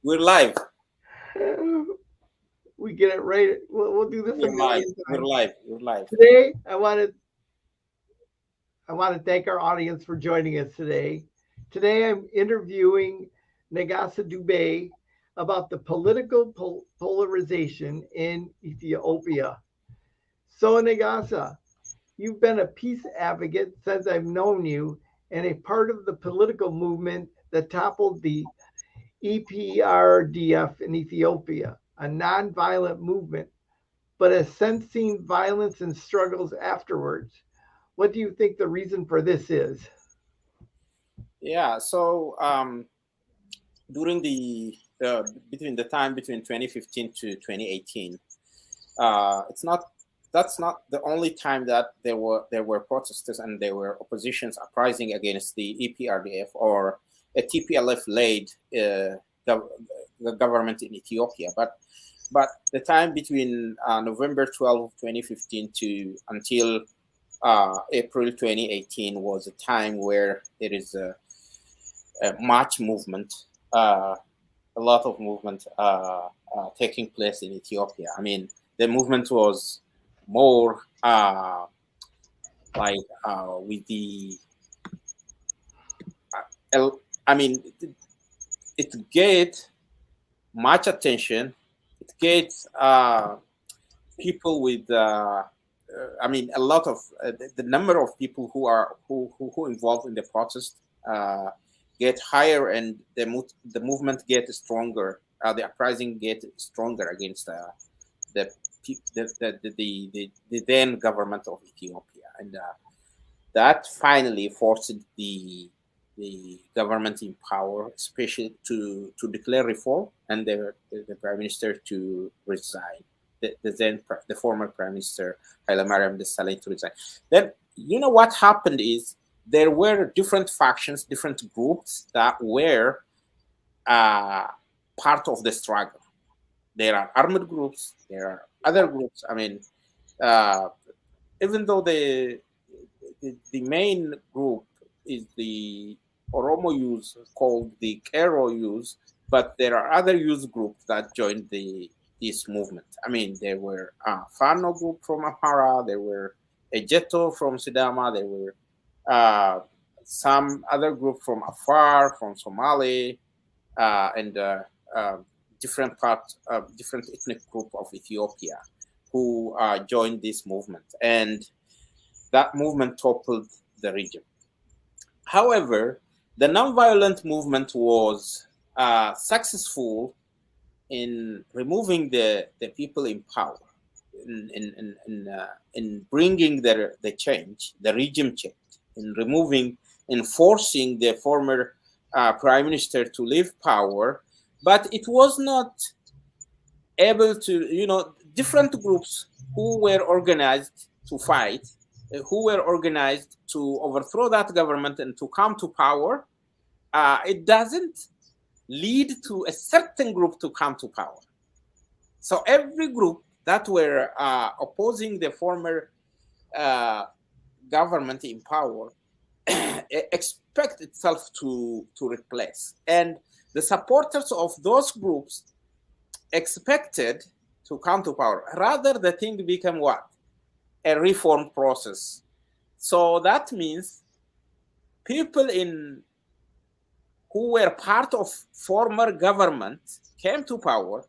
We're live. We get it right. We'll do this a We're live. million We're times. live. We're live. Today, I want to thank our audience for joining us today. Today, I'm interviewing Nagessa Dube about the political polarization in Ethiopia. So, Nagassa, you've been a peace advocate since I've known you and a part of the political movement that toppled the EPRDF in Ethiopia, a nonviolent movement, but has since seen violence and struggles afterwards. What do you think the reason for this is? Yeah. So during the between the time between 2015 to 2018, it's not that's not the only time that there were protesters and there were oppositions uprising against the EPRDF or a TPLF led the government in Ethiopia, but the time between November 12, 2015 to until April 2018 was a time where there is a much movement, a lot of movement taking place in Ethiopia. I mean, the movement was more like with the, I mean, it get much attention. It gets people with I mean, a lot of the number of people who involved in the protest uh, get higher, and the movement get stronger. The uprising get stronger against the, the then government of Ethiopia, and that finally forced the government in power, especially to declare reform, and the prime minister to resign. The former prime minister Haile Mariam Desalegn to resign. Then what happened is there were different factions, different groups that were uh, part of the struggle. There are armed groups, there are other groups. I mean, uh, even though the main group is the Oromo youth called the Kero youth, but there are other youth groups that joined this movement. I mean, there were Fano group from Amhara, there were Ejeto from Sidama, there were uh, some other group from Afar, from Somali, and uh, different ethnic group of Ethiopia who joined this movement. And that movement toppled the regime. However, the nonviolent movement was successful in removing the people in power, in bringing the change, the regime change, in removing, in forcing the former prime minister to leave power. But it was not able to, different groups who were organized to fight, who were organized to overthrow that government and to come to power. It doesn't lead to a certain group to come to power. So every group that were opposing the former uh, government in power expect itself to replace, and the supporters of those groups expected to come to power. Rather, the thing became what? A reform process. So that means people in who were part of former government came to power.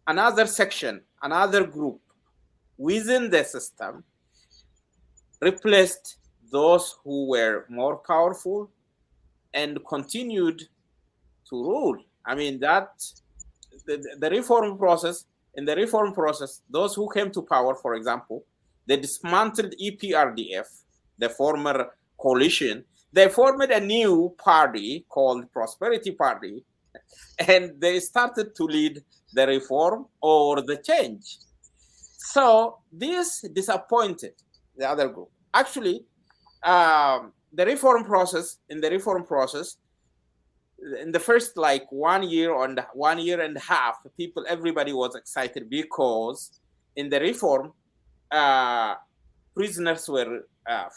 Another section, another group within the system replaced those who were more powerful and continued to rule. I mean, that the reform process, in the reform process, those who came to power, for example, they dismantled EPRDF, the former coalition. They formed a new party called Prosperity Party, and they started to lead the reform or the change. So this disappointed the other group. Actually, the reform process, in the first like 1 year and a half, everybody was excited because in the reform, uh, prisoners were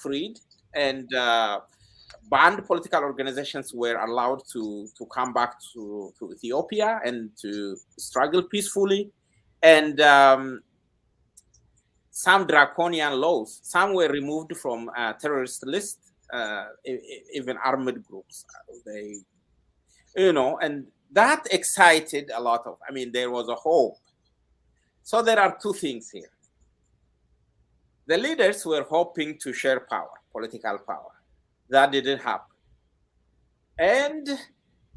freed, and banned political organizations were allowed to come back to Ethiopia and to struggle peacefully. And some draconian laws, some were removed from terrorist list, even armed groups. They, and that excited a lot of, there was a hope. So there are two things here. The leaders were hoping to share power, political power. That didn't happen. And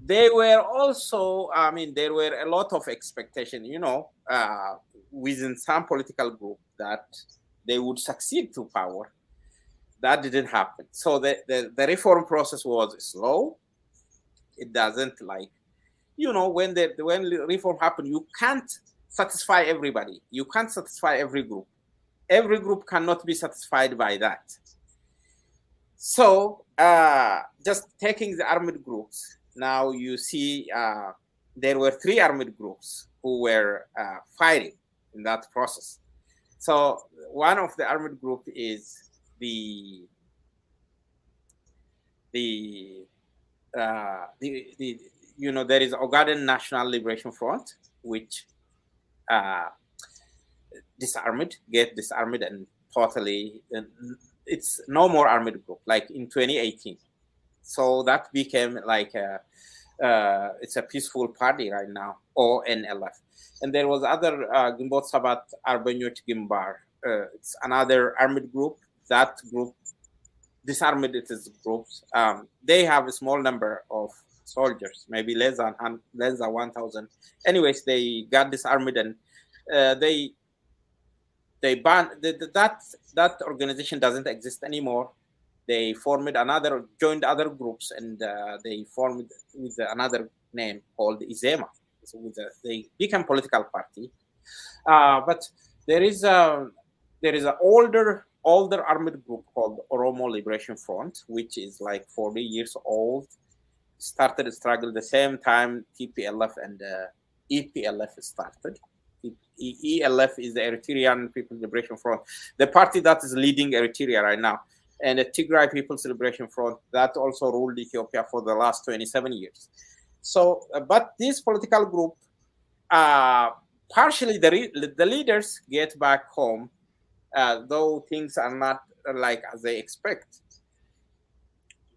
they were also, there were a lot of expectation, within some political group that they would succeed to power. That didn't happen. So the reform process was slow. It doesn't when reform happened, you can't satisfy everybody. You can't satisfy every group. Every group cannot be satisfied by that. So just taking the armed groups, now you see there were 3 armed groups who were fighting in that process. So one of the armed group is the there is Ogaden National Liberation Front, which get disarmed and totally, it's no more armed group like in 2018. So that became like it's a peaceful party right now, ONLF. And there was other Gimbot Sabat Arbanyot Gimbar. It's another armed group. That group disarmed its groups. They have a small number of soldiers, maybe less than 1,000. Anyways, they got disarmed and they banned that organization doesn't exist anymore. They joined other groups, and they formed with another name called Izema. So they become political party. But there is an older armed group called Oromo Liberation Front, which is like 40 years old. Started a struggle the same time TPLF and EPLF started. ELF is the Eritrean People's Liberation Front, the party that is leading Eritrea right now, and the Tigray People's Liberation Front that also ruled Ethiopia for the last 27 years. So, but this political group, partially the leaders get back home, though things are not like as they expect.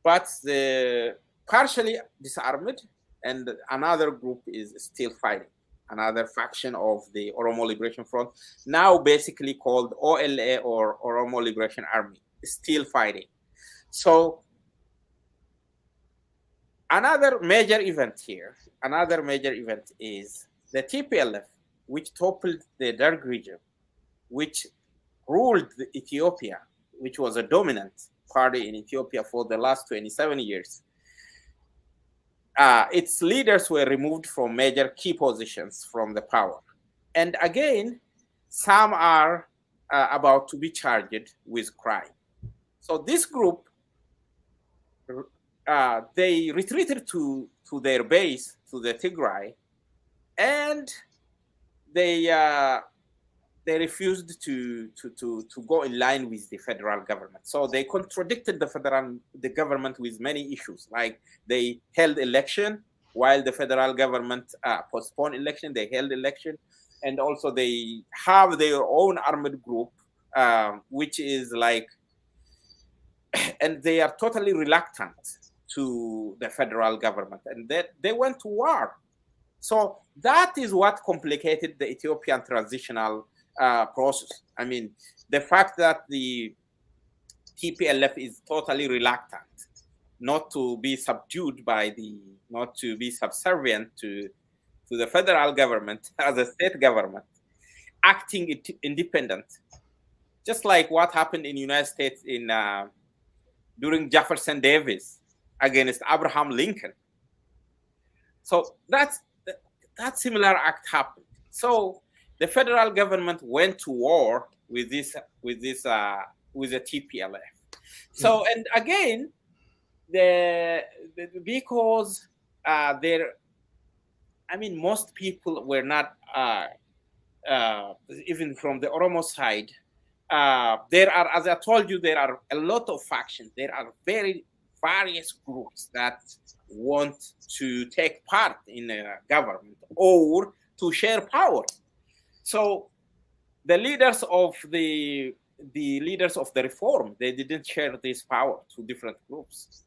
But the partially disarmed, and another group is still fighting. Another faction of the Oromo Liberation Front, now basically called OLA or Oromo Liberation Army, is still fighting. So another major event is the TPLF, which toppled the Darg region, which ruled Ethiopia, which was a dominant party in Ethiopia for the last 27 years. Its leaders were removed from major key positions from the power. And again, some are about to be charged with crime. So this group, they retreated to their base, to the Tigray, and they refused to go in line with the federal government. So they contradicted the government with many issues, like they held election while the federal government postponed election. They held election, and also they have their own armed group, which is like, and they are totally reluctant to the federal government, and they went to war. So that is what complicated the Ethiopian transitional process. I mean, the fact that the TPLF is totally reluctant not to be subdued not to be subservient to the federal government as a state government, acting independent, just like what happened in the United States during Jefferson Davis against Abraham Lincoln. So that similar act happened. So the federal government went to war with the TPLF. So, and again, because most people were not, even from the Oromo side, there are, as I told you, there are a lot of factions. There are very various groups that want to take part in a government or to share power. So the leaders of the leaders of the reform, they didn't share this power to different groups,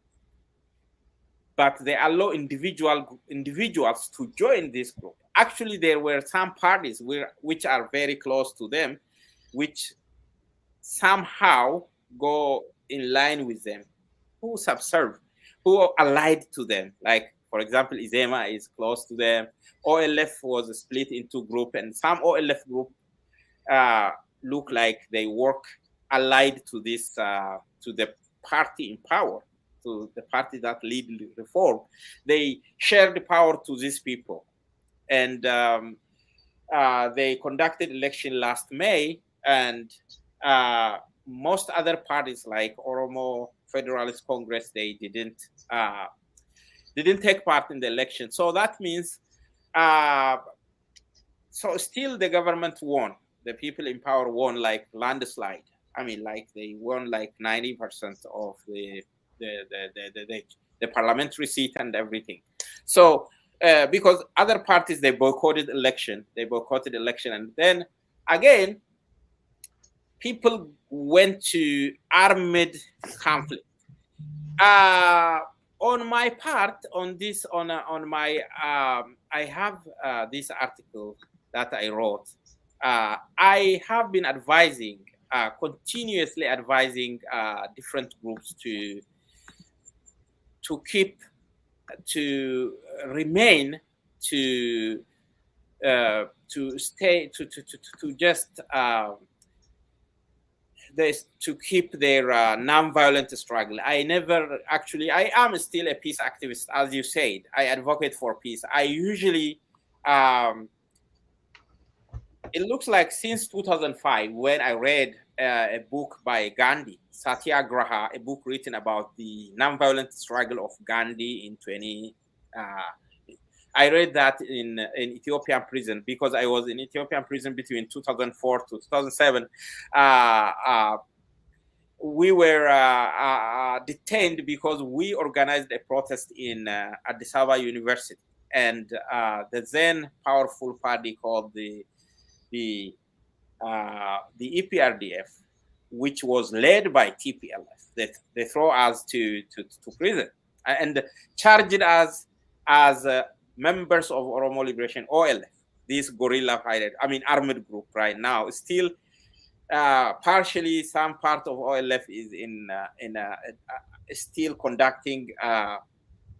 but they allow individuals to join this group. Actually, there were some parties which are very close to them, which somehow go in line with them, who subserve, who are allied to them. Like, for example, Izema is close to them. OLF was split into group, and some OLF group look like they work allied to this, to the party in power, to the party that lead reform. They share the power to these people. And they conducted election last May, and most other parties like Oromo Federalist Congress, they didn't take part in the election. So that means, so still the government won. The people in power won like landslide. I mean, like they won like 90% of the parliamentary seat and everything. So because other parties, they boycotted election, and then again, people went to armed conflict. On my part, on this, on my, I have this article that I wrote. I have been advising, continuously advising different groups to keep, to remain, to stay, to just to keep their non-violent struggle. I am still a peace activist, as you said. I advocate for peace. I usually, it looks like since 2005, when I read a book by Gandhi, Satyagraha, a book written about the non-violent struggle of Gandhi in 20. I read that in Ethiopian prison, because I was in Ethiopian prison between 2004 to 2007. We were detained because we organized a protest in Addis Ababa University, and the then powerful party called the EPRDF, which was led by TPLF, they throw us to prison and charged us as members of Oromo Liberation, OLF, this guerrilla fighter, armed group right now. Still, partially, some part of OLF is still conducting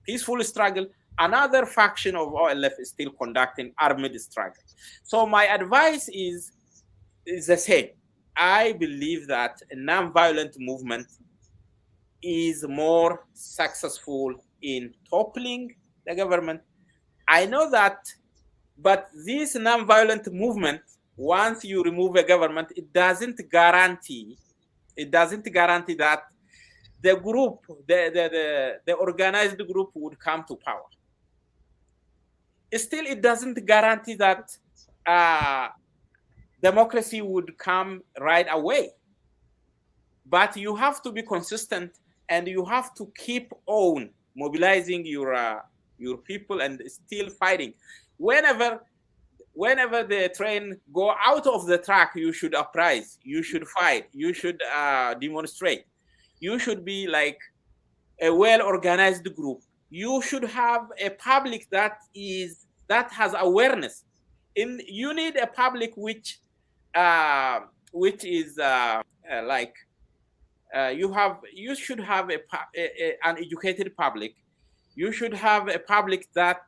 peaceful struggle. Another faction of OLF is still conducting armed struggle. So my advice is the same. I believe that a non-violent movement is more successful in toppling the government. I know that, but this non-violent movement, once you remove a government, it doesn't guarantee that the group, the organized group would come to power. Still, it doesn't guarantee that democracy would come right away. But you have to be consistent, and you have to keep on mobilizing your people and still fighting. Whenever the train go out of the track, you should uprise, you should fight, you should demonstrate. You should be like a well-organized group. You should have a public that has awareness. You need a public which is you should have an educated public. You should have a public that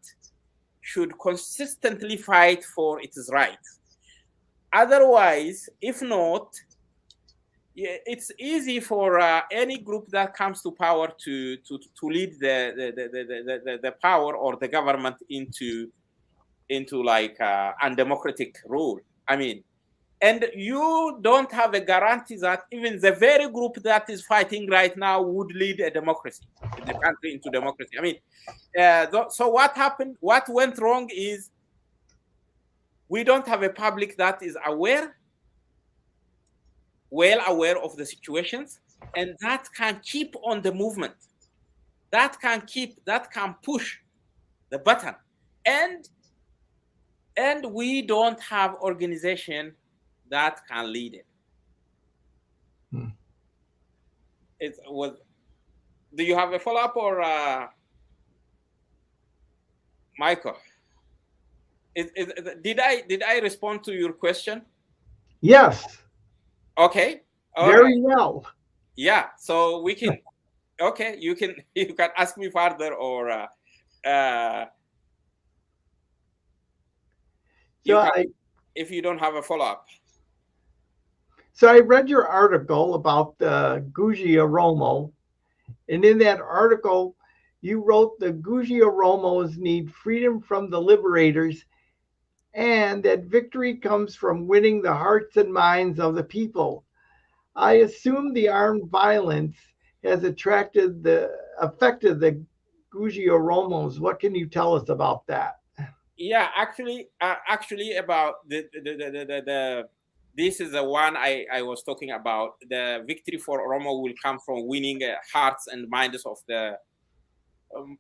should consistently fight for its rights. Otherwise, if not, it's easy for any group that comes to power to lead the power or the government into like undemocratic rule. And you don't have a guarantee that even the very group that is fighting right now would lead a democracy, the country into democracy. So what happened? What went wrong is we don't have a public that is well aware of the situations, and that can keep on the movement. that can push the button, and we don't have organization that can lead it. Hmm. It was. Do you have a follow up, or Michael? Did I respond to your question? Yes, Okay. All right. very well. Yeah. So we can. Okay. You can ask me further, or So you can, I if you don't have a follow up. so I read your article about Guji Oromo, and in that article, you wrote the Guji Oromos need freedom from the liberators, and that victory comes from winning the hearts and minds of the people. I assume the armed violence has affected the Guji Oromos. What can you tell us about that? Yeah, actually, about the this is the one I was talking about. The victory for Oromo will come from winning hearts and minds of the um,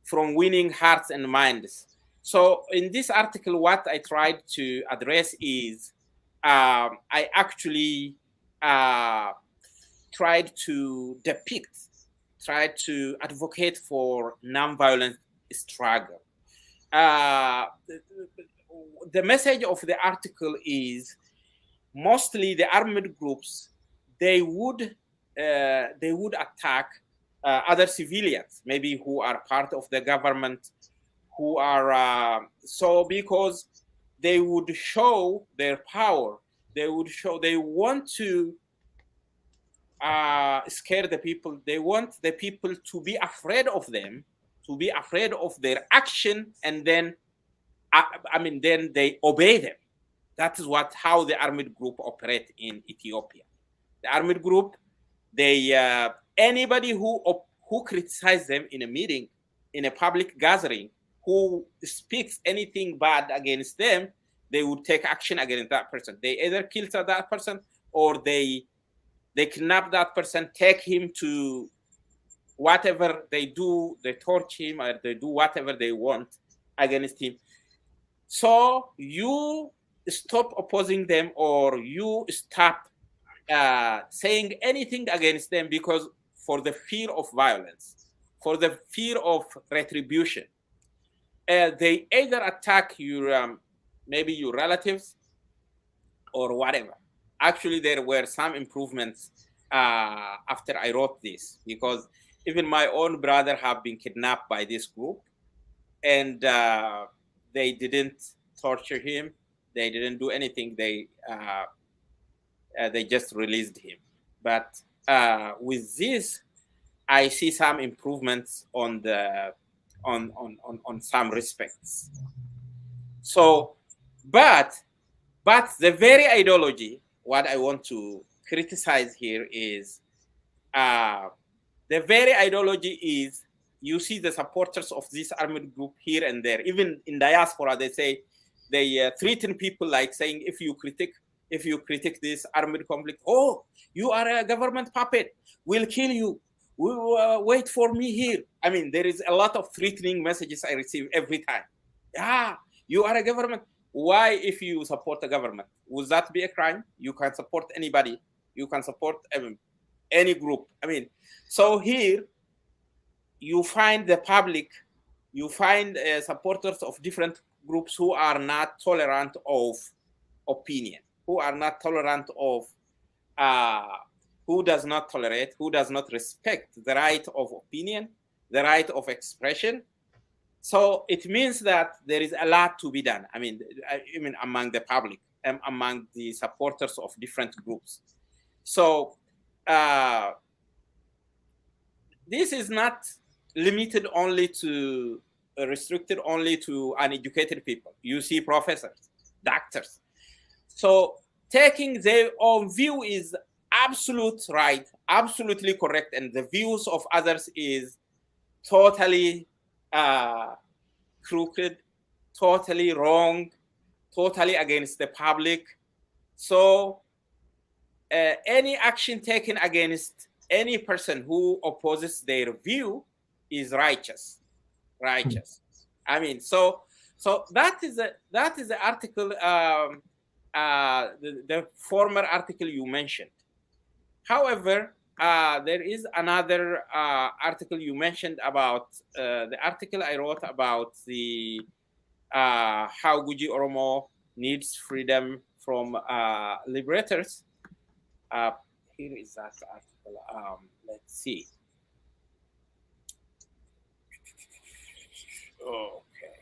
from winning hearts and minds. So in this article, what I tried to address is I actually uh, tried to advocate for nonviolent struggle. Uh, the message of the article is mostly the armed groups, they would attack other civilians, maybe who are part of the government, who are so because they would show their power. They want to scare the people. They want the people to be afraid of them, to be afraid of their action, and then then they obey them. That is how the armed group operate in Ethiopia. The armed group, they anybody who criticizes them in a meeting, in a public gathering, who speaks anything bad against them, they would take action against that person. They either kill that person, or they kidnap that person, take him to whatever they do, they torch him, or they do whatever they want against him. So you stop opposing them, or you stop saying anything against them, because for the fear of violence, for the fear of retribution, they either attack your maybe your relatives or whatever. Actually, there were some improvements after I wrote this, because even my own brother have been kidnapped by this group, and they didn't torture him. They didn't do anything. They just released him. But with this, I see some improvements on the on some respects. So, but the very ideology, what I want to criticize here is the very ideology is, you see the supporters of this armed group here and there, even in diaspora, they say they threaten people, like saying, if you critique this armed conflict, oh, you are a government puppet, we'll kill you, wait for me here. I mean, there is a lot of threatening messages I receive every time. You are a government. Why, if you support the government, would that be a crime? You can support anybody. You can support any group. I mean, so here you find the public, you find supporters of different groups who are not tolerant of opinion, who are not tolerant of, who does not tolerate, who does not respect the right of opinion, the right of expression. So it means that there is a lot to be done. I mean among the public and among the supporters of different groups. So this is not limited only to restricted only to uneducated people. You see professors, doctors. So taking their own view is absolute right, absolutely correct, and the views of others is totally crooked, totally wrong, totally against the public. So any action taken against any person who opposes their view is righteous. Righteous. I mean, so that is the article, the former article you mentioned. However, there is another article you mentioned about the article I wrote about the how Guji Oromo needs freedom from liberators. Here is that article. Let's see. Okay.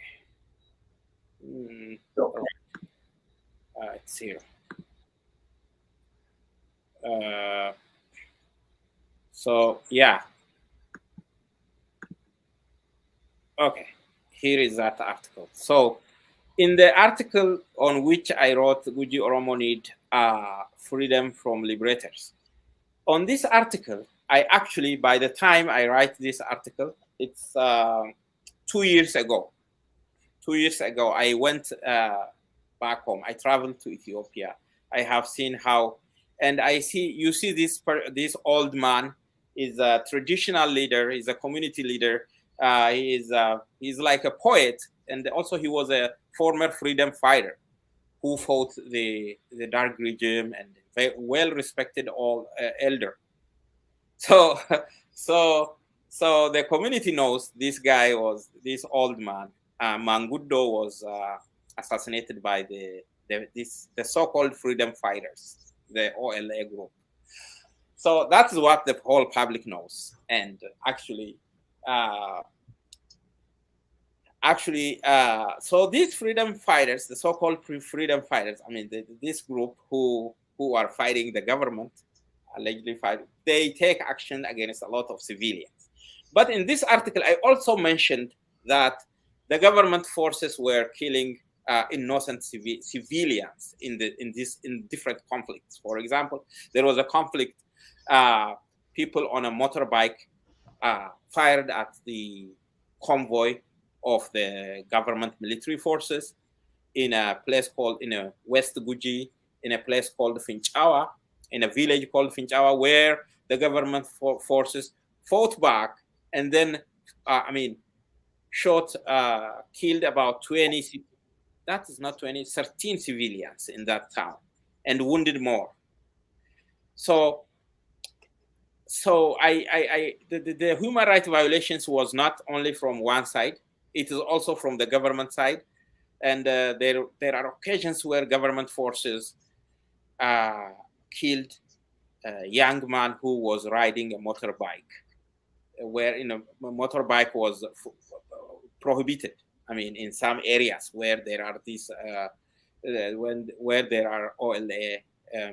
It's here. So yeah. Okay. Here is that article. So in the article on which I wrote, Guji Oromo need freedom from liberators. On this article, I actually, by the time I write this article, it's 2 years ago. 2 years ago, I went back home. I traveled to Ethiopia. I have seen how, and you see this old man is a traditional leader. He's a community leader. He's like a poet, and also he was a former freedom fighter who fought the dark regime and very well respected elder. So the community knows this guy was this old man. Mangudo was assassinated by the so-called freedom fighters, the OLA group. So that's what the whole public knows. And actually, so these freedom fighters, the so-called freedom fighters, I mean, this group who are fighting the government, allegedly fight, they take action against a lot of civilians. But in this article, I also mentioned that the government forces were killing innocent civilians in different conflicts. For example, there was a conflict, people on a motorbike fired at the convoy of the government military forces in a place called, in West Guji, in a place called Finchawa, in a village called Finchawa, where the government forces fought back and then, killed about 20, that is not 20, 13 civilians in that town and wounded more. So the human rights violations was not only from one side, it is also from the government side. And there are occasions where government forces killed a young man who was riding a motorbike, where a motorbike was prohibited. I mean, in some areas where there are these, where there are OLA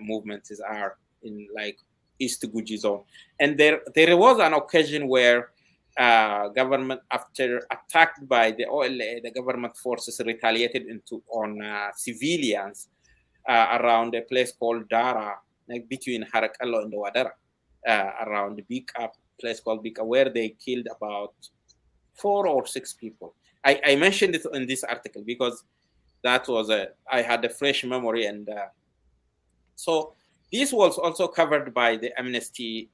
movements are in like East Guji zone. And there was an occasion where government, after attacked by the OLA, the government forces retaliated on civilians around a place called Dara, like between Harakallo and Wadara, around Bika, place called Bika, where they killed about 4 or 6 people. I mentioned it in this article because that was I had a fresh memory, and so this was also covered by the Amnesty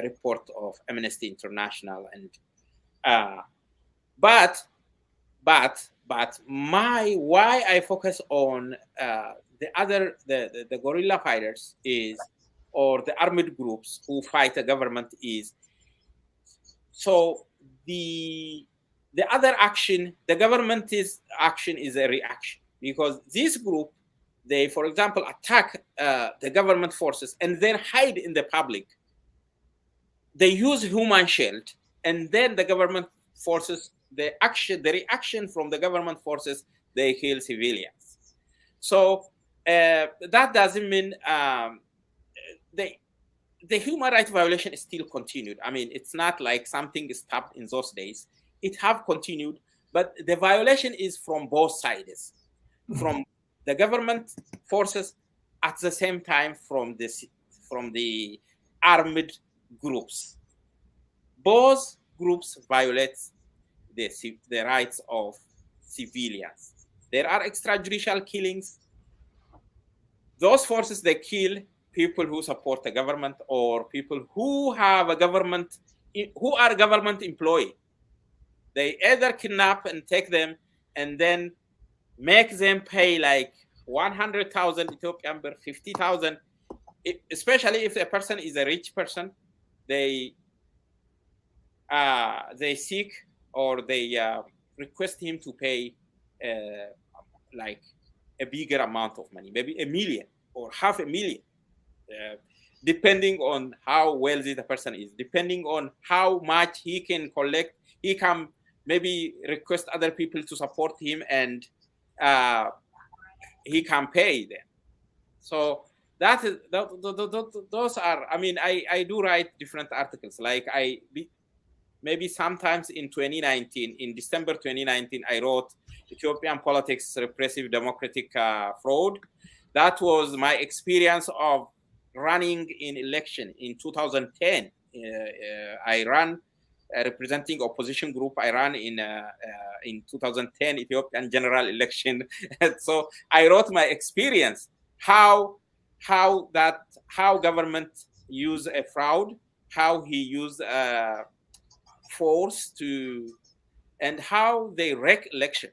report of Amnesty International, and but why I focus on the guerrilla fighters or the armed groups who fight the government is, so the other action, the government's action is a reaction, because this group, they, for example, attack the government forces and then hide in the public. They use human shield, and then the government forces, the reaction from the government forces, they kill civilians. So that doesn't mean the human rights violation is still continued. I mean, it's not like something stopped in those days. It have continued, but the violation is from both sides, from the government forces, at the same time from the armed groups. Both groups violate the rights of civilians. There are extrajudicial killings. Those forces, they kill people who support the government or people who have a government, who are government employee. They either kidnap and take them and then make them pay like 100,000 Ethiopian birr, 50,000. Especially if a person is a rich person, they seek or they request him to pay like a bigger amount of money, maybe 1 million or 500,000, depending on how wealthy the person is, depending on how much he can collect. He can maybe request other people to support him, and he can pay them. So that is those are. I mean, I do write different articles. Like maybe sometimes in 2019, in December 2019, I wrote Ethiopian Politics, Repressive Democratic Fraud. That was my experience of running in election in 2010. I ran representing opposition group. I ran in 2010 Ethiopian general election. So I wrote my experience, how government use a fraud, how he used force to, and how they wreck election,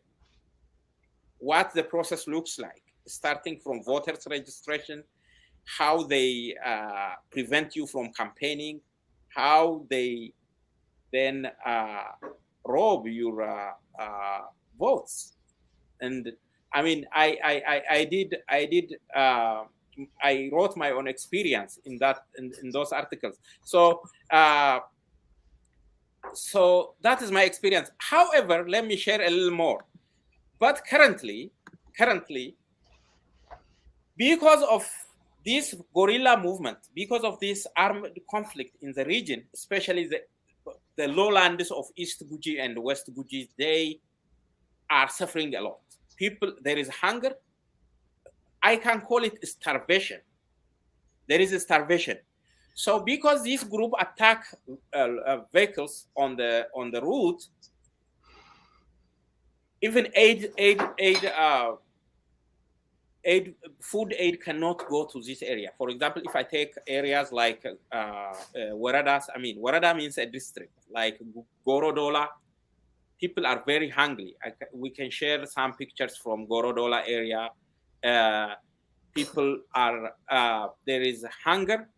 what the process looks like, starting from voters registration, how they prevent you from campaigning, how they then rob your votes. And I mean, I wrote my own experience in those articles. So that is my experience. However, let me share a little more. But currently, because of this guerrilla movement, because of this armed conflict in the region, especially the lowlands of East Guji and West Guji, they are suffering a lot. There is hunger. I can call it starvation. There is a starvation. So because this group attack vehicles on the route, even food aid cannot go to this area. For example, if I take areas like Waradas, I mean, Warada means a district, like Gorodola, people are very hungry. We can share some pictures from Gorodola area. People are, there is hunger,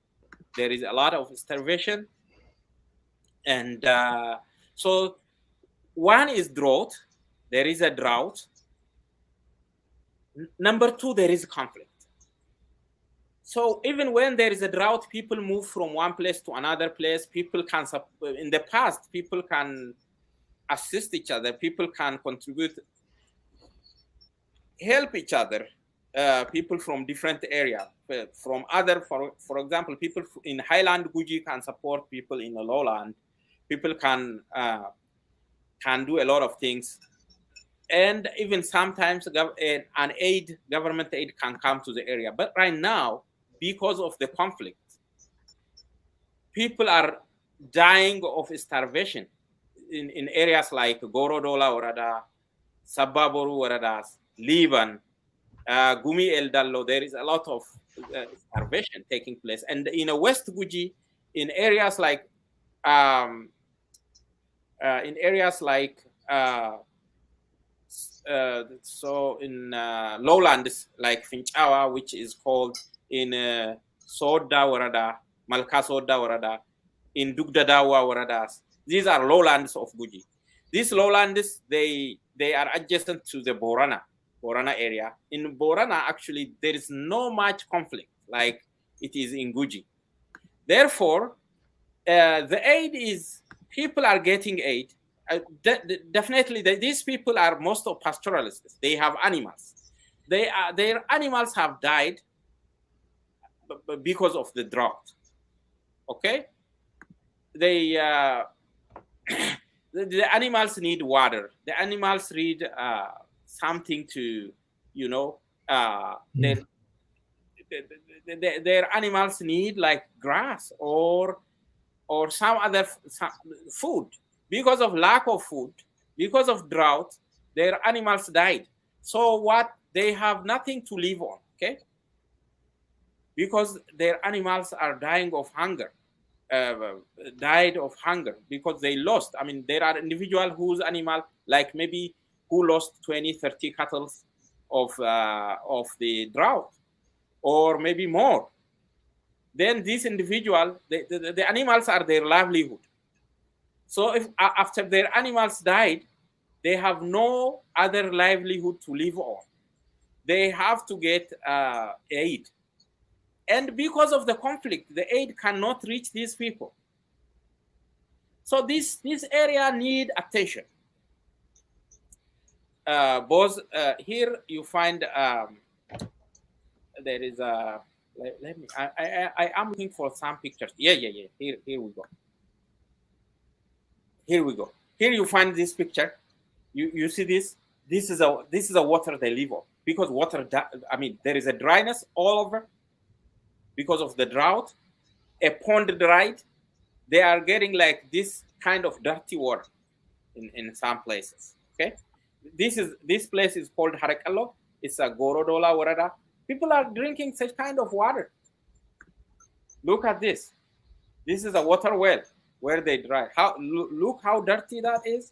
there is a lot of starvation. And so one is drought, there is a drought. Number two, there is conflict. So even when there is a drought, people move from one place to another place. People can, in the past, people can assist each other. People can contribute, help each other. People from different areas, from other, for example, people in highland Guji can support people in the lowland. People can do a lot of things. And even sometimes government aid can come to the area. But right now, because of the conflict, people are dying of starvation in areas like Gorodola Warada, Sababoru Waradas, Liban, Gumi El Dallo. There is a lot of starvation taking place. And in West Guji, in areas like so in lowlands like Finchawa, which is called in Soda Warada, Malka Soda Warada, in Dugdadawa Waradas. These are lowlands of Guji. These lowlands, they are adjacent to the Borana area. In Borana, actually, there is no much conflict like it is in Guji. Therefore, the aid is, people are getting aid. Definitely, these people are most of pastoralists. They have animals. Their animals have died because of the drought. Okay, they the animals need water. The animals need something to, their animals need like grass or some other food. Because of lack of food, because of drought, their animals died. So what? They have nothing to live on, okay? Because their animals are dying of hunger. uh, died of hunger because they lost. I mean, there are individuals whose animal, like maybe who lost 20, 30 cattle of the drought, or maybe more. Then these individual, the animals are their livelihood. So if after their animals died, they have no other livelihood to live on. They have to get aid. And because of the conflict, the aid cannot reach these people. So this area need attention. Both here you find there is a let me I am looking for some pictures. Yeah. Here we go. Here we go. Here you find this picture. You see this. This is a water they live on because water. I mean there is a dryness all over because of the drought. A pond dried. They are getting like this kind of dirty water in some places. Okay, this place is called Harakalo. It's a Gorodola Warada. People are drinking such kind of water. Look at this. This is a water well where they dry. Look how dirty that is.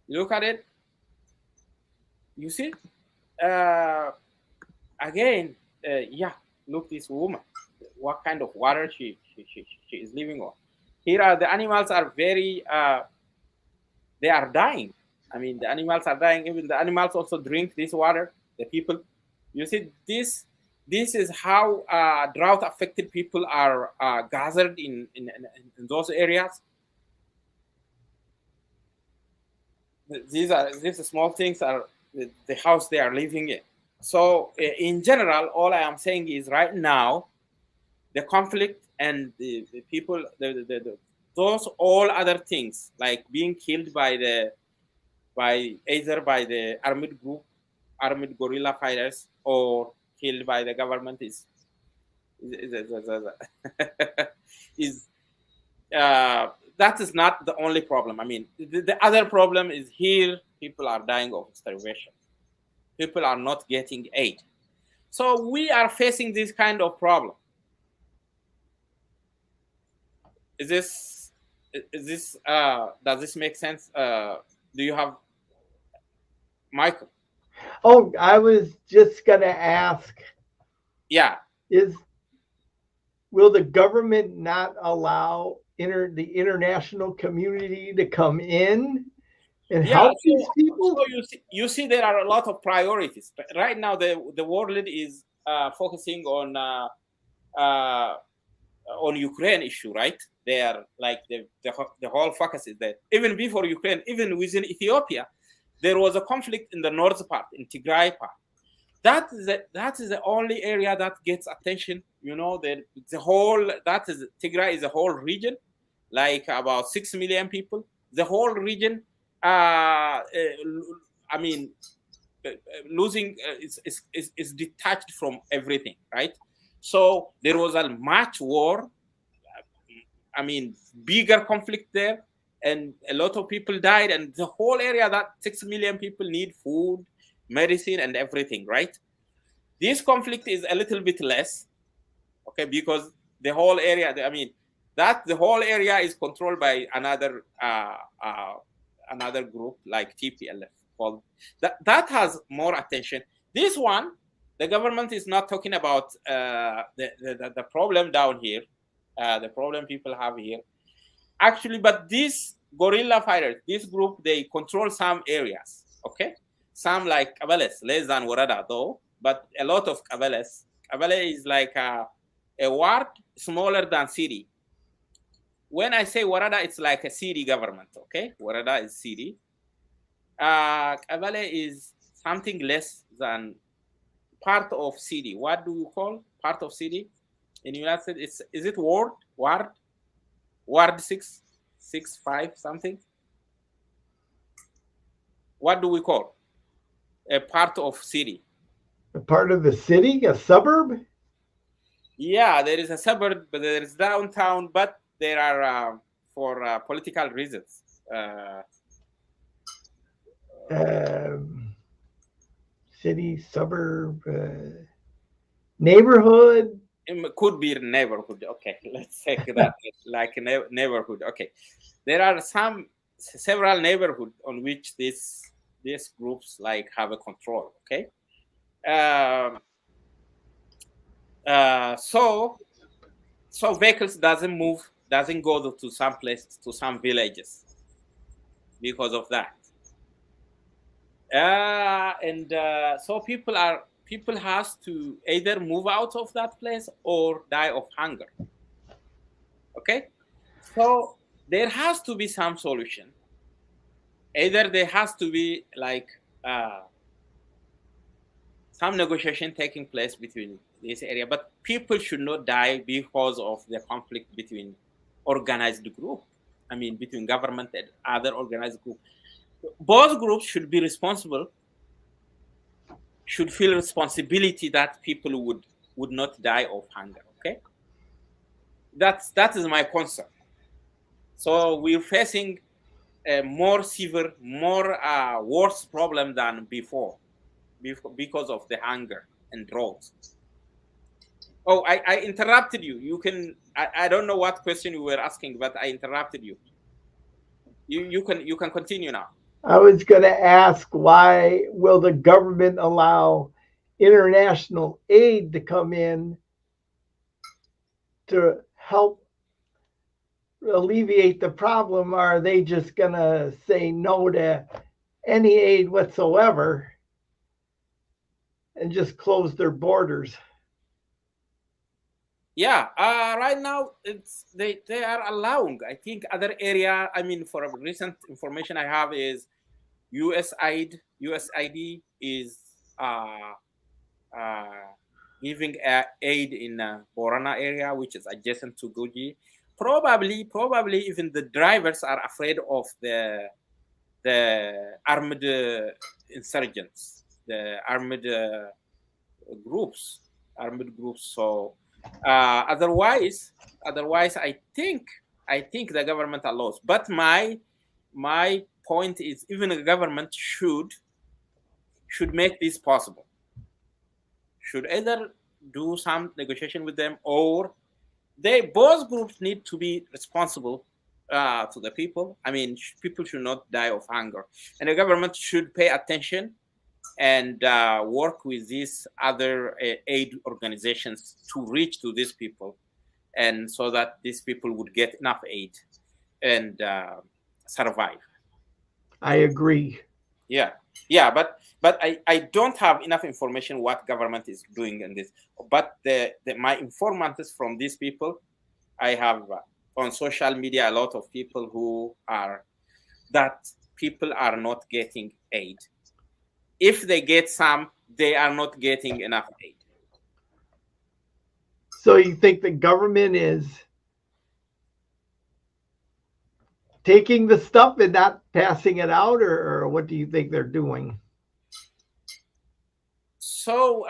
Look at it. You see? Uh, Again, yeah. Look, this woman. What kind of water she is living on? Here are the animals are very. They are dying. I mean, the animals are dying. Even the animals also drink this water. The people, you see, this is how drought affected people are gathered in those areas. These small things are the house they are living in. So in general, all I am saying is right now, the conflict and the people, those all other things like being killed by either by the armed group, armed guerrilla fighters, or killed by the government is that is not the only problem. I mean, the other problem is here people are dying of starvation. People are not getting aid. So we are facing this kind of problem. Is this does this make sense? Do you have Michael? Oh, I was just going to ask, Yeah. is will the government not allow the international community to come in and Yeah, help these people? so you see there are a lot of priorities. Right now, the world is focusing uh, on Ukraine issue, right? They are like the whole focus is that even before Ukraine, even within Ethiopia, there was a conflict in the north part, in Tigray part. That is the only area that gets attention. You know, the whole that is Tigray is a whole region, like about 6 million people. The whole region, I mean, losing is detached from everything, right? So there was a much war. I mean, bigger conflict there, and a lot of people died, and the whole area that 6 million people need food, medicine, and everything, right? This conflict is a little bit less, okay, because the whole area, I mean, that the whole area is controlled by another group like TPLF. Called that has more attention. This one, the government is not talking about the problem down here, the problem people have here. Actually, but these guerrilla fighters, this group, they control some areas, okay? Some like Kabeles, less than Warada though, but a lot of Kabeles. Kabele is like a ward smaller than city. When I say Warada, it's like a city government, okay? Warada is city. Kabele is something less than part of city. What do you call part of city in the United States? Is it ward 665 something? What do we call a part of city? A part of the city, a suburb? Yeah, there is a suburb, but there is downtown, but there are for political reasons. City, suburb, neighborhood? Could be neighborhood. Okay, let's take that like a neighborhood. Okay, there are several neighborhoods on which these groups like have a control. Okay, um, so vehicles doesn't go to some places, to some villages because of that. And so people has to either move out of that place or die of hunger. Okay, so there has to be some solution. Either there has to be like some negotiation taking place between this area, but people should not die because of the conflict between organized group. I mean, between government and other organized group. Both groups should be responsible, should feel responsibility that people would not die of hunger. Okay, that is my concern. So we're facing a more severe, more worse problem than before because of the hunger and drought. Oh, I interrupted you. You can. I don't know what question you were asking, but I interrupted you. You can continue now. I was going to ask, why will the government allow international aid to come in to help alleviate the problem? Are they just going to say no to any aid whatsoever and just close their borders? Yeah, right now they are allowing. I think other area. I mean, for recent information I have is USAID is giving aid in Borana area, which is adjacent to Guji. Probably even the drivers are afraid of the armed insurgents, the armed groups. So otherwise, I think the government allows. But my point is, even the government should make this possible. Should either do some negotiation with them, or both groups need to be responsible to the people. I mean, people should not die of hunger, and the government should pay attention and work with these other aid organizations to reach to these people, and so that these people would get enough aid and survive. I agree. Yeah, but I don't have enough information what government is doing in this. But my informants from these people, I have on social media a lot of people who are that people are not getting aid. If they get some, they are not getting enough aid. So you think the government is taking the stuff and not passing it out, or what do you think they're doing? So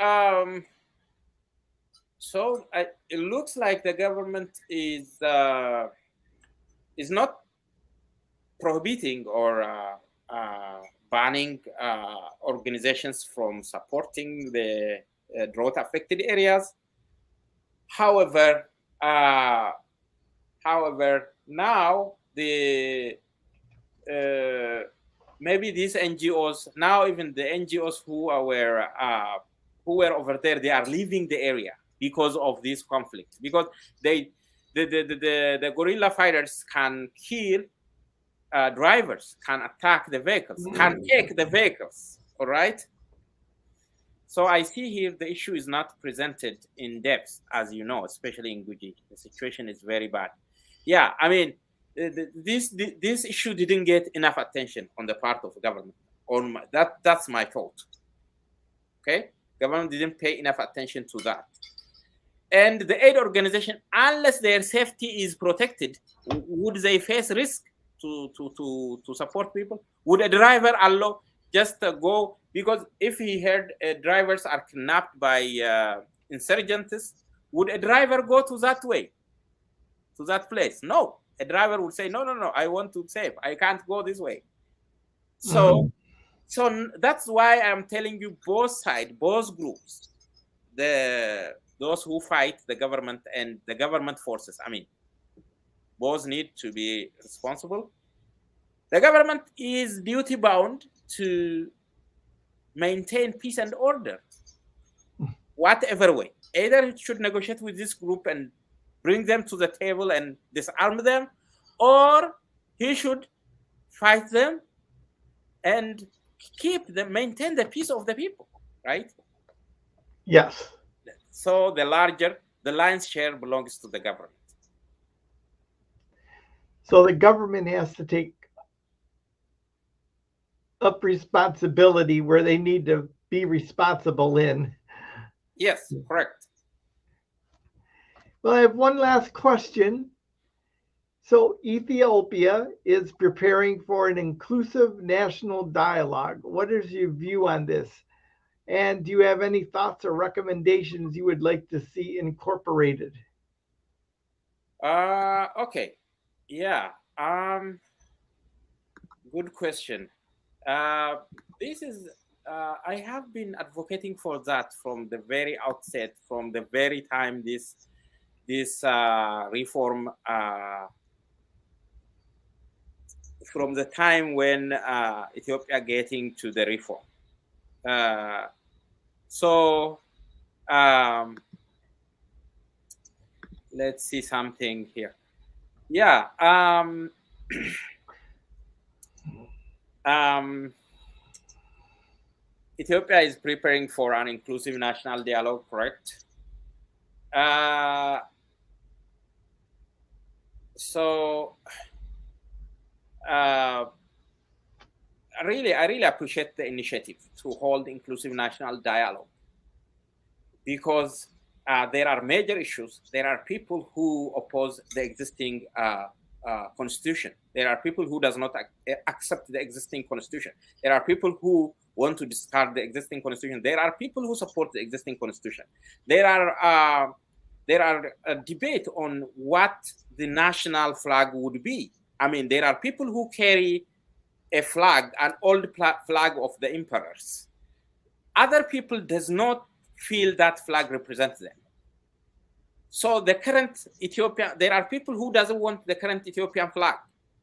it looks like the government is not prohibiting or banning organizations from supporting the drought affected areas. However, now the maybe these NGOs, now even the NGOs who were over there, they are leaving the area because of this conflict, because the guerrilla fighters can kill drivers, can attack the vehicles, can take the vehicles. All right. So I see here the issue is not presented in depth, as you know, especially in Guji. The situation is very bad. Yeah, I mean, this issue didn't get enough attention on the part of the government. That's my thought. Okay, government didn't pay enough attention to that. And the aid organization, unless their safety is protected, would they face risk to support people? Would a driver allow just go? Because if he heard drivers are kidnapped by insurgents, would a driver go to that way, to that place? No, a driver would say, no, I want to save. I can't go this way. So that's why I'm telling you, both sides, both groups, the those who fight the government and the government forces. I mean, both need to be responsible. The government is duty bound to maintain peace and order, whatever way. Either it should negotiate with this group and bring them to the table and disarm them, or he should fight them and maintain the peace of the people, right? Yes. So the lion's share belongs to the government. So the government has to take up responsibility where they need to be responsible in. Yes, correct. Well, I have one last question. So Ethiopia is preparing for an inclusive national dialogue. What is your view on this? And do you have any thoughts or recommendations you would like to see incorporated? Okay. Yeah. Good question. This is I have been advocating for that from the very outset, from the very time this reform, from the time when Ethiopia getting to the reform. So let's see something here. Yeah. Ethiopia is preparing for an inclusive national dialogue, correct? I really appreciate the initiative to hold inclusive national dialogue, because there are major issues. There are people who oppose the existing constitution. There are people who does not accept the existing constitution. There are people who want to discard the existing constitution. There are people who support the existing constitution. There are a debate on what the national flag would be. I mean, there are people who carry a flag, an old flag of the emperors. Other people does not feel that flag represents them. So the current Ethiopia, there are people who doesn't want the current Ethiopian flag.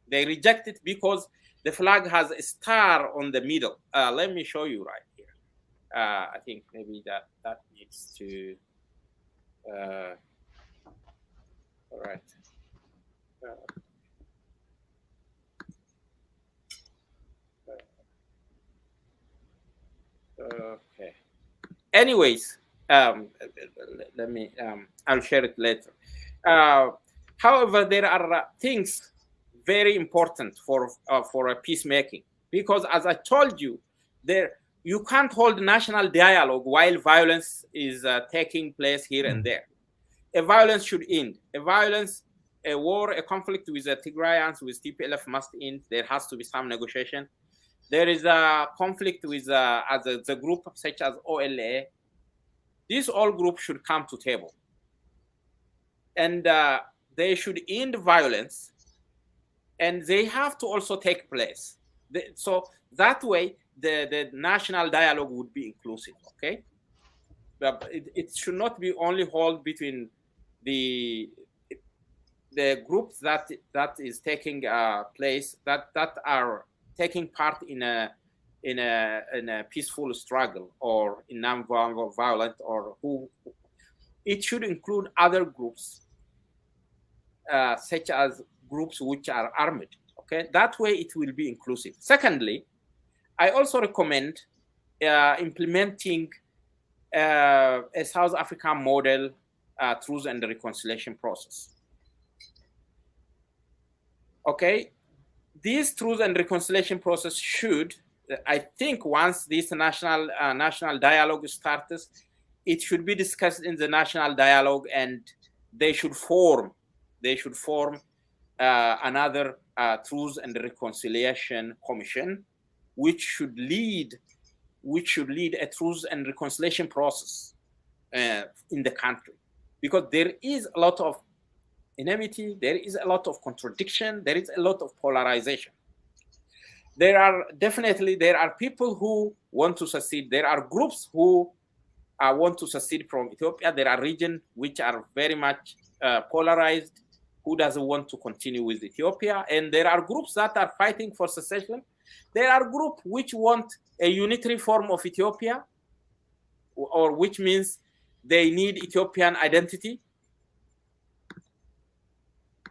They reject it because the flag has a star on the middle. Let me show you right here. I think maybe that needs to. All right. Okay. Anyways, let me. I'll share it later. However, there are things very important for a peacemaking, because, as I told you, you can't hold national dialogue while violence is taking place here and there. A violence should end. A war, a conflict with the Tigrayans, with TPLF must end. There has to be some negotiation. There is a conflict with the group such as OLA. These all groups should come to table, and they should end violence, and they have to also take place. So that way, the national dialogue would be inclusive. Okay, but it should not be only held between the groups that is taking place, that are taking part in a peaceful struggle or in non-violent, or who. It should include other groups, such as groups which are armed. Okay, that way it will be inclusive. Secondly, I also recommend implementing a South African model truth and reconciliation process. Okay, this truth and reconciliation process should, I think, once this national dialogue starts, it should be discussed in the national dialogue, and they should form another truth and reconciliation commission, which should lead a truth and reconciliation process in the country, because there is a lot of enmity, there is a lot of contradiction, there is a lot of polarization. There are people who want to succeed. There are groups who want to secede from Ethiopia. There are regions which are very much polarized, who doesn't want to continue with Ethiopia. And there are groups that are fighting for secession. There are groups which want a unitary form of Ethiopia, or which means they need Ethiopian identity,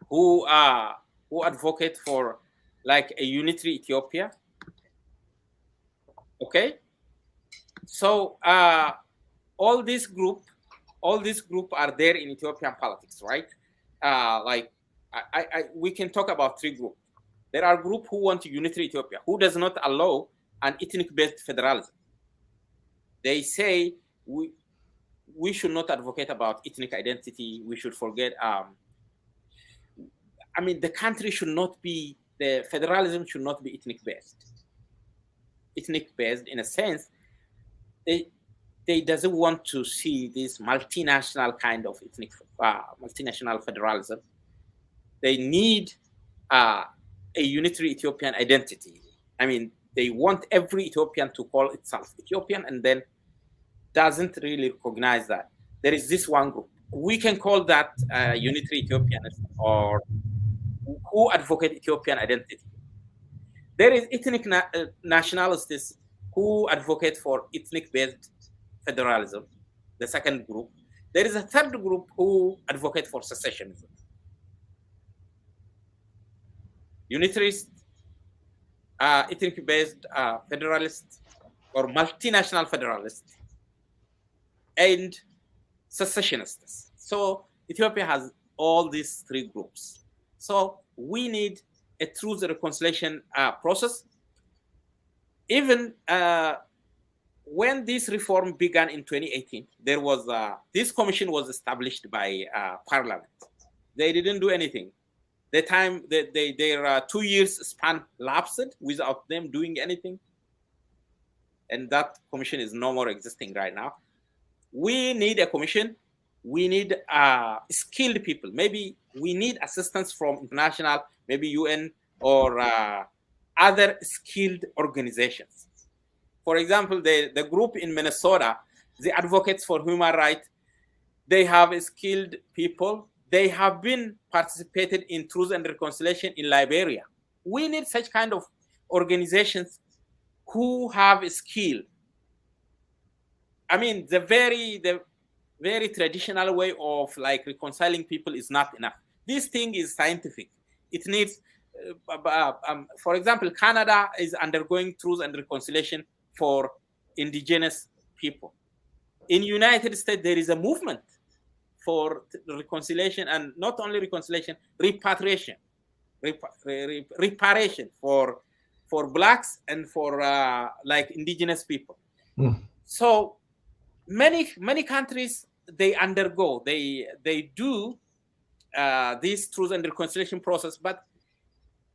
who advocate for like a unitary Ethiopia. Okay, so all these group are there in Ethiopian politics, right? Like we can talk about three groups. There are groups who want unitary Ethiopia, who does not allow an ethnic-based federalism. They say we should not advocate about ethnic identity. We should forget. I mean, the country should not be, the federalism should not be ethnic-based. Ethnic-based in a sense, they doesn't want to see this multinational kind of ethnic, multinational federalism. They need a unitary Ethiopian identity. I mean, they want every Ethiopian to call itself Ethiopian, and then doesn't really recognize that there is this one group. We can call that unitary Ethiopianists, or who advocate Ethiopian identity. There is ethnic nationalists who advocate for ethnic-based federalism, the second group. There is a third group who advocate for secessionism. Unitarists, ethnic-based federalists, or multinational federalists, and secessionists. So Ethiopia has all these three groups. So we need a truth and reconciliation process. Even when this reform began in 2018, there was this commission was established by Parliament. They didn't do anything. The time their 2 years span lapsed without them doing anything, and that commission is no more existing right now. We need a commission. We need skilled people. Maybe we need assistance from international, maybe UN or other skilled organizations. For example, the group in Minnesota, the Advocates for Human Rights, they have skilled people. They have been participated in Truth and Reconciliation in Liberia. We need such kind of organizations who have skill. I mean, the very traditional way of like reconciling people is not enough. This thing is scientific. It needs, for example, Canada is undergoing Truth and Reconciliation for indigenous people. In United States, there is a movement for reconciliation, and not only reconciliation, repatriation, reparation for blacks and for like indigenous people. So many countries, they undergo, they do this Truth and Reconciliation process, but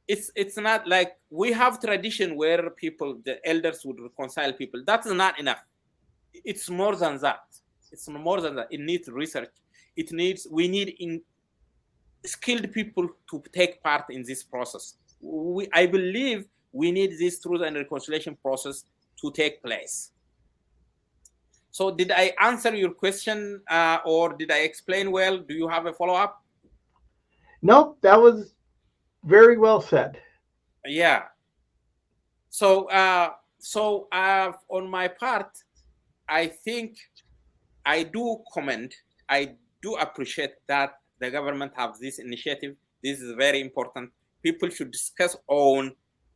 it's not like we have tradition where people, the elders would reconcile people. That's not enough. It's more than that. It's more than that. It needs research. We need skilled people to take part in this process. I believe we need this Truth and Reconciliation process to take place. So did I answer your question or did I explain well? Do you have a follow-up? No, that was very well said. Yeah. So on my part, I think I do commend, I do appreciate that the government have this initiative. This is very important. People should discuss on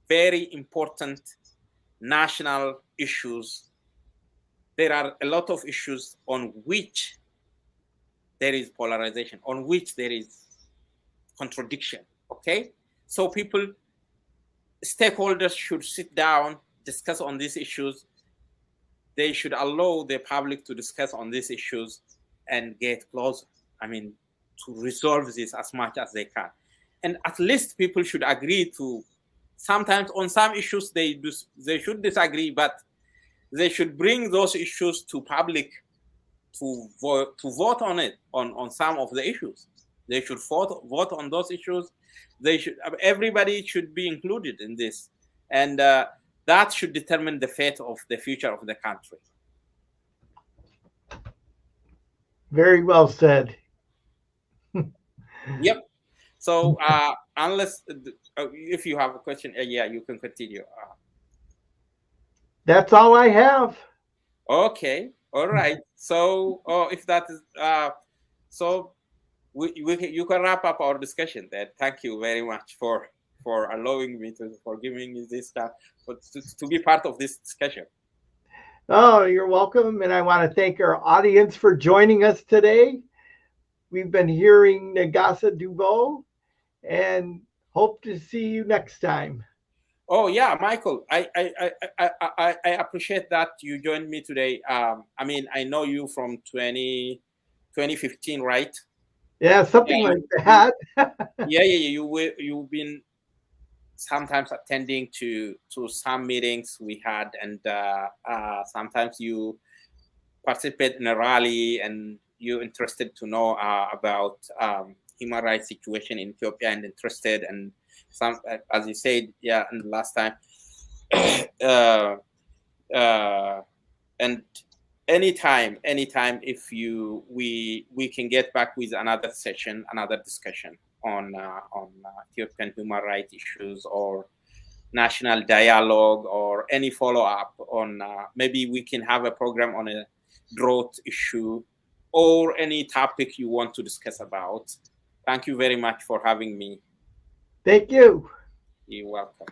very important national issues. There are a lot of issues on which there is polarization, on which there is contradiction, okay? So stakeholders should sit down, discuss on these issues. They should allow the public to discuss on these issues and get closer. I mean, to resolve this as much as they can. And at least people should agree to, sometimes on some issues they should disagree, but they should bring those issues to public to vote on it, on some of the issues. They should vote on those issues. Everybody should be included in this. And that should determine the fate of the future of the country. Very well said. Yep. So unless if you have a question, yeah, you can continue. That's all I have. Okay. All right. So, if that is so, you can wrap up our discussion then. Thank you very much for allowing me for giving me this to be part of this discussion. Oh, you're welcome. And I want to thank our audience for joining us today. We've been hearing Nagessa Dube and hope to see you next time. Oh yeah, Michael, I appreciate that you joined me today. I mean, I know you from 2015, right? Yeah, Yeah, something like that. you've been sometimes attending to some meetings we had, and sometimes you participate in a rally, and you're interested to know about human rights situation in Ethiopia, and interested, and some, as you said, yeah, and last time, uh, uh, and anytime if we can get back with another session, another discussion on Ethiopian human rights issues, or national dialogue, or any follow-up on maybe we can have a program on a drought issue, or any topic you want to discuss about. Thank you very much for having me. Thank you. You're welcome.